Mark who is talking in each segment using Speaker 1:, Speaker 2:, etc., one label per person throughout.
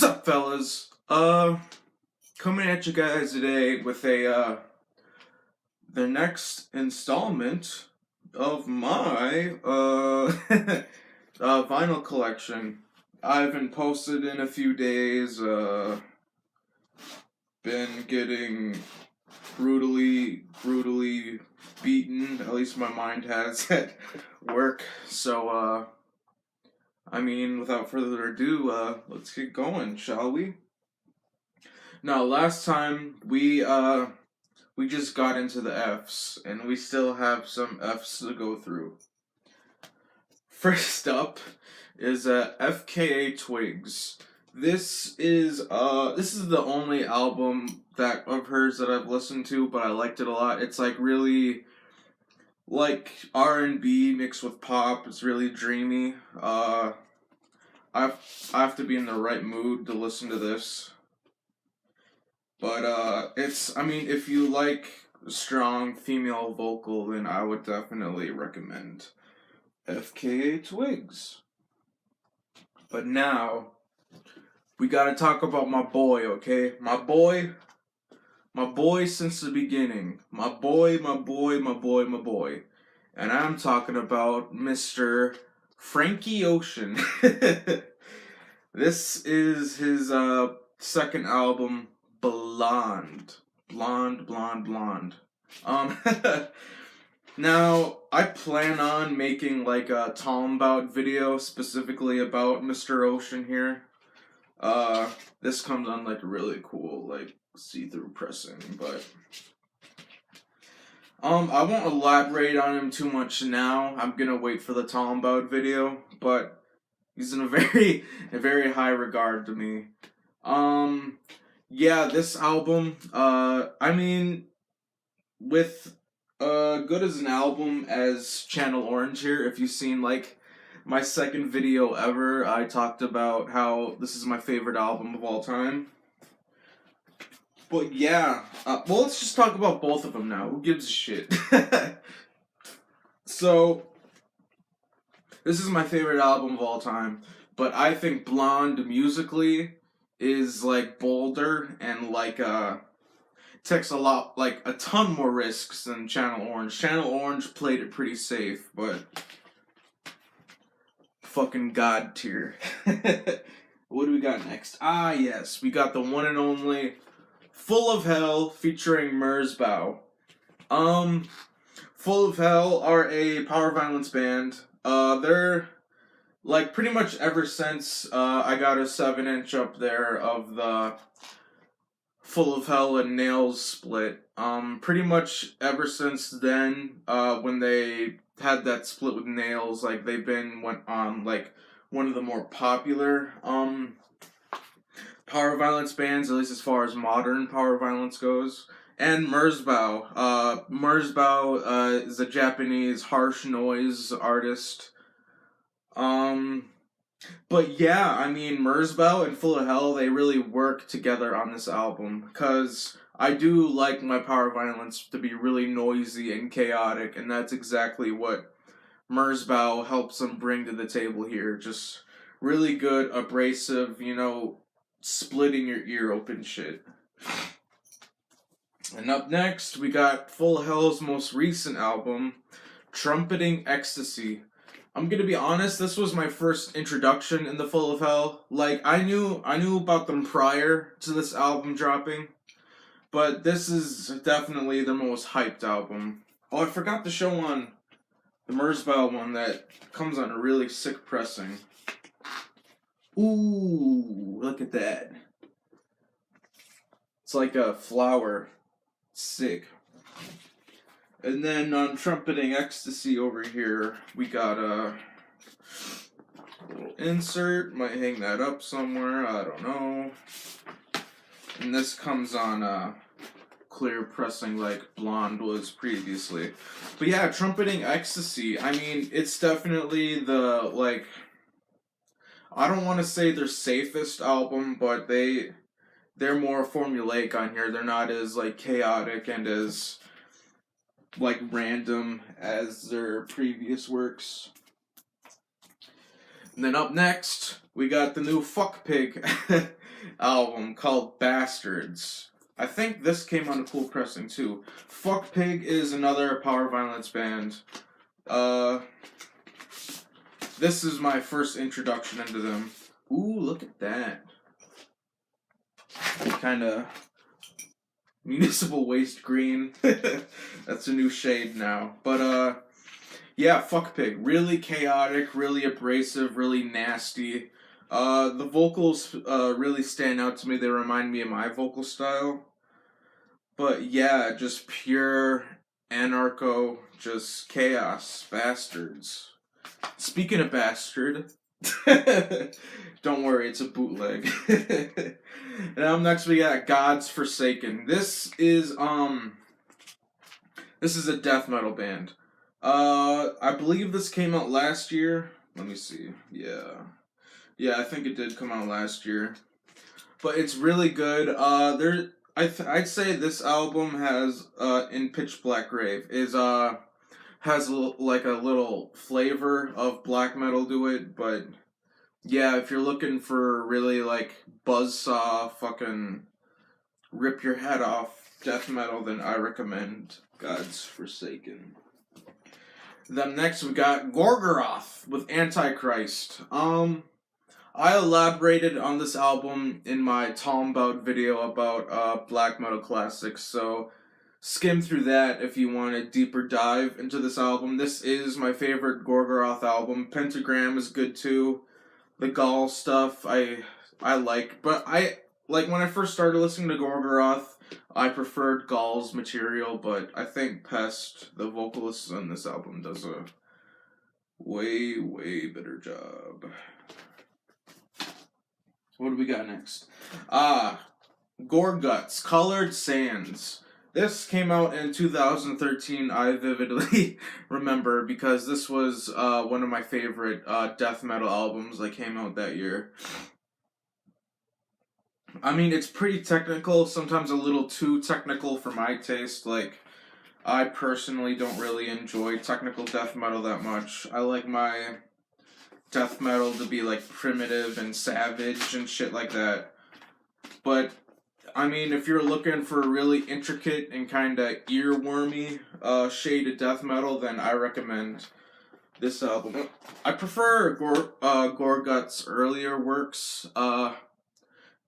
Speaker 1: up, fellas? Coming at you guys today with the next installment of my vinyl collection. I haven't posted in a few days. Been getting brutally beaten. At least my mind has at work. So without further ado, let's get going, shall we? Now, last time we just got into the F's, and we still have some F's to go through. First up is FKA Twigs. This is the only album that of hers that I've listened to, but I liked it a lot. It's like really like R&B mixed with pop. It's really dreamy. I have to be in the right mood to listen to this. But if you like strong female vocal, then I would definitely recommend FKA Twigs. But now, we gotta talk about my boy, okay? My boy since the beginning. My boy. And I'm talking about Mr. Frankie Ocean. This is his second album, Blonde. Now, I plan on making like a Talmbout video specifically about Mr. Ocean here. This comes on like really cool, like see-through pressing, but I won't elaborate on him too much now. I'm gonna wait for the Talmbout video, but he's in a very high regard to me. Yeah, this album, with good as an album as Channel Orange here, if you've seen like my second video ever, I talked about how this is my favorite album of all time. But yeah, well, let's just talk about both of them now. Who gives a shit? So, this is my favorite album of all time, but I think Blonde musically is like bolder and like takes a ton more risks than Channel Orange. Channel Orange played it pretty safe, but fucking god tier. What do we got next? Ah, yes, we got the one and only Full of Hell featuring Merzbow. Full of Hell are a power violence band. They're like pretty much ever since I got a 7-inch up there of the Full of Hell and Nails split. Pretty much ever since then, when they had that split with Nails, like they've went on like one of the more popular power violence bands, at least as far as modern power violence goes. And Merzbow. Merzbow is a Japanese harsh noise artist. But yeah, Merzbow and Full of Hell, they really work together on this album, because I do like my power violence to be really noisy and chaotic, and that's exactly what Merzbow helps them bring to the table here. Just really good, abrasive, splitting your ear open shit. And up next, we got Full of Hell's most recent album, Trumpeting Ecstasy. I'm gonna be honest, this was my first introduction in the Full of Hell. Like, I knew about them prior to this album dropping, but this is definitely their most hyped album. Oh, I forgot to show on the Merzbow one that comes on a really sick pressing. Ooh, look at that. It's like a flower. Sick. And then on Trumpeting Ecstasy over here, we got a little insert. Might hang that up somewhere. I don't know. And this comes on clear pressing like Blonde was previously. But yeah, Trumpeting Ecstasy. It's definitely the, like, I don't want to say their safest album, but they're more formulaic on here. They're not as like chaotic and as like random as their previous works. And then up next, we got the new Fuck Pig. album called Bastards. I think this came on a cool pressing too. Fuck Pig is another power violence band. This is my first introduction into them. Ooh, look at that. Kind of municipal waste green. That's a new shade now. But yeah, Fuck Pig. Really chaotic, really abrasive, really nasty. The vocals really stand out to me. They remind me of my vocal style. But yeah, just pure anarcho, just chaos, bastards. Speaking of bastard, don't worry, it's a bootleg. And up next we got God's Forsaken. This is a death metal band. I believe this came out last year. Let me see. Yeah, I think it did come out last year. But it's really good. I'd say this album has in Pitch Black Grave has like a little flavor of black metal to it, but yeah, if you're looking for really like buzzsaw fucking rip your head off death metal, then I recommend God's Forsaken. Then next we got Gorguts with Antichrist. I elaborated on this album in my Talmbout video about black metal classics, so skim through that if you want a deeper dive into this album. This is my favorite Gorgoroth album. Pentagram is good too. The Gaul stuff I like, but I like when I first started listening to Gorgoroth, I preferred Gaul's material, but I think Pest, the vocalist on this album, does a way better job. What do we got next? Gorguts, Colored Sands. This came out in 2013. I vividly remember because this was one of my favorite death metal albums that came out that year. I mean, it's pretty technical, sometimes a little too technical for my taste. Like, I personally don't really enjoy technical death metal that much. I like my death metal to be like primitive and savage and shit like that. But I mean, if you're looking for a really intricate and kind of earwormy shade of death metal, then I recommend this album. I prefer Gorguts' earlier works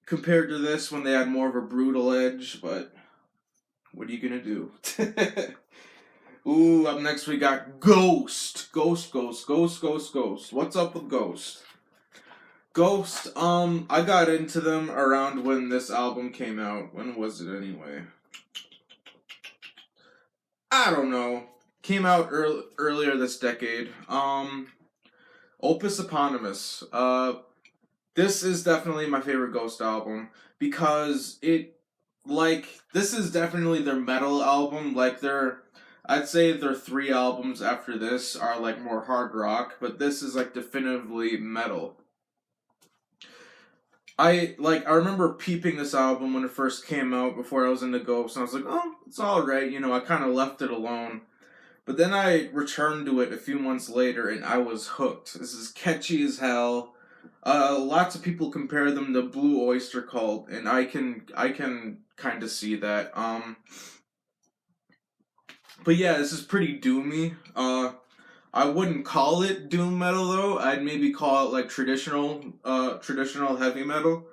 Speaker 1: compared to this when they had more of a brutal edge, but what are you gonna do? Ooh, up next we got Ghost. Ghost. What's up with Ghost? Ghost, I got into them around when this album came out. When was it anyway? I don't know. Came out earlier this decade. Opus Eponymous. This is definitely my favorite Ghost album because this is definitely their metal album. I'd say their 3 albums after this are like more hard rock, but this is like definitively metal. I remember peeping this album when it first came out before I was into Ghost, and I was like, oh, it's alright, I kind of left it alone. But then I returned to it a few months later, and I was hooked. This is catchy as hell. Lots of people compare them to Blue Oyster Cult, and I can kind of see that. But yeah, this is pretty doomy. I wouldn't call it doom metal though. I'd maybe call it like traditional heavy metal.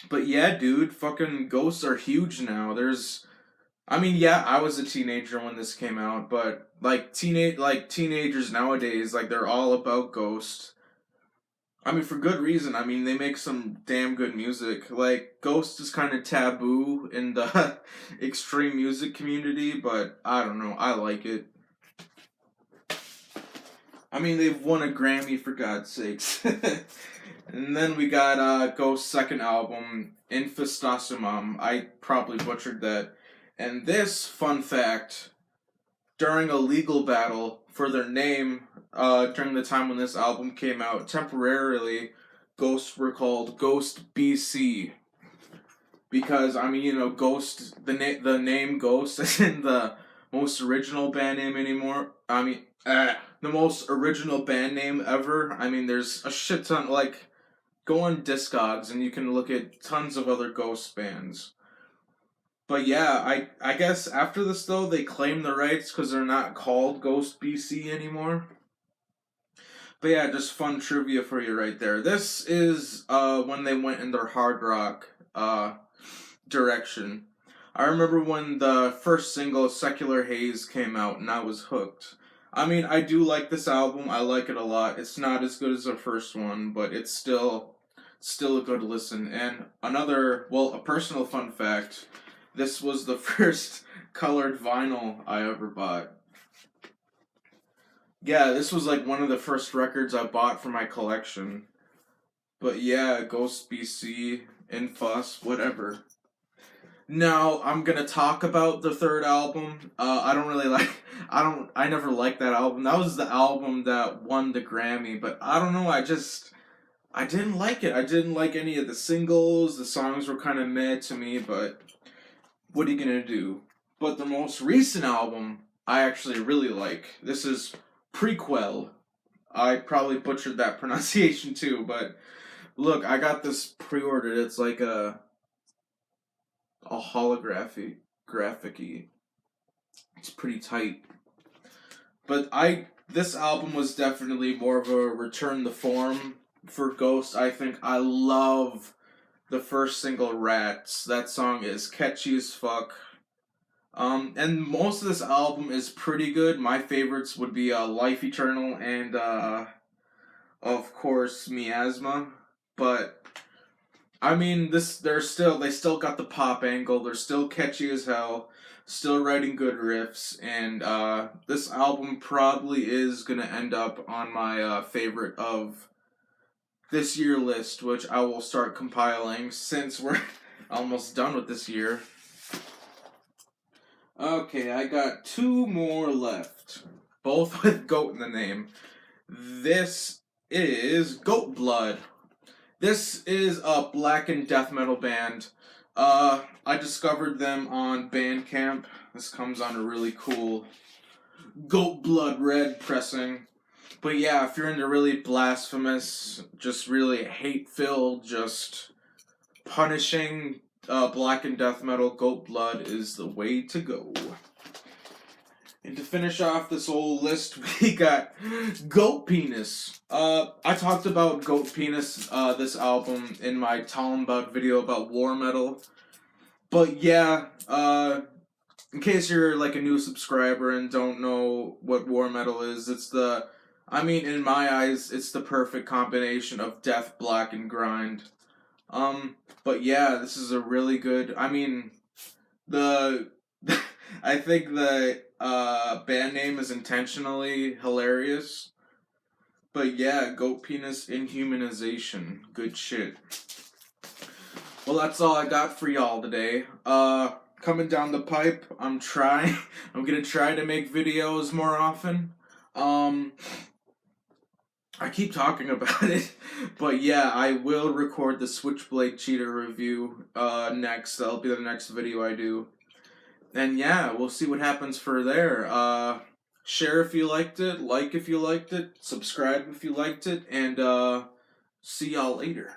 Speaker 1: But yeah, dude, fucking Ghosts are huge now. I was a teenager when this came out, but teenagers nowadays, like they're all about Ghost. I mean, for good reason. I mean, they make some damn good music. Like, Ghost is kind of taboo in the extreme music community, but I don't know. I like it. I mean, they've won a Grammy, for God's sakes. And then we got Ghost's second album, Infestasumam. I probably butchered that. And this, fun fact, during a legal battle for their name, during the time when this album came out, temporarily, Ghosts were called Ghost BC. Because, I mean, Ghost, the name Ghost isn't the most original band name anymore. I mean, the most original band name ever. I mean, there's a shit ton, go on Discogs and you can look at tons of other Ghost bands. But yeah, I guess after this though, they claim the rights because they're not called Ghost BC anymore. But yeah, just fun trivia for you right there. This is when they went in their hard rock direction. I remember when the first single, Secular Haze, came out and I was hooked. I mean, I do like this album. I like it a lot. It's not as good as the first one, but it's still a good listen. And a personal fun fact, this was the first colored vinyl I ever bought. Yeah, this was like one of the first records I bought for my collection. But yeah, Ghost BC, Infus, whatever. Now I'm gonna talk about the third album. I don't really like. I never liked that album. That was the album that won the Grammy. But I don't know. I didn't like it. I didn't like any of the singles. The songs were kind of meh to me. But what are you gonna do? But the most recent album I actually really like. This is Prequel. I probably butchered that pronunciation too, but look, I got this pre-ordered. It's like a graphic-y. It's pretty tight. But this album was definitely more of a return to form for Ghost. I think I love the first single, Rats. That song is catchy as fuck. And most of this album is pretty good. My favorites would be Life Eternal and of course Miasma. But I mean, they still got the pop angle. They're still catchy as hell. Still writing good riffs, and this album probably is gonna end up on my favorite of this year list, which I will start compiling since we're almost done with this year. Okay, I got two more left, both with goat in the name. This is Goat Blood. This is a blackened death metal band. I discovered them on Bandcamp. This comes on a really cool Goat Blood red pressing. But yeah, if you're into really blasphemous, just really hate-filled, just punishing blackened death metal, Goat Blood is the way to go. And to finish off this whole list, we got Goat Penis. I talked about Goat Penis, this album, in my Talmud video about war metal. But yeah, in case you're like a new subscriber and don't know what war metal is, in my eyes, it's the perfect combination of death, black, and grind. But yeah, this is a really good, I think the band name is intentionally hilarious. But yeah, Goat Penis Inhumanization. Good shit. Well, that's all I got for y'all today. Coming down the pipe, I'm gonna try to make videos more often. I keep talking about it, but yeah, I will record the Switchblade Cheater review next. That'll be the next video I do. And yeah, we'll see what happens for there. Share if you liked it, like if you liked it, subscribe if you liked it, and see y'all later.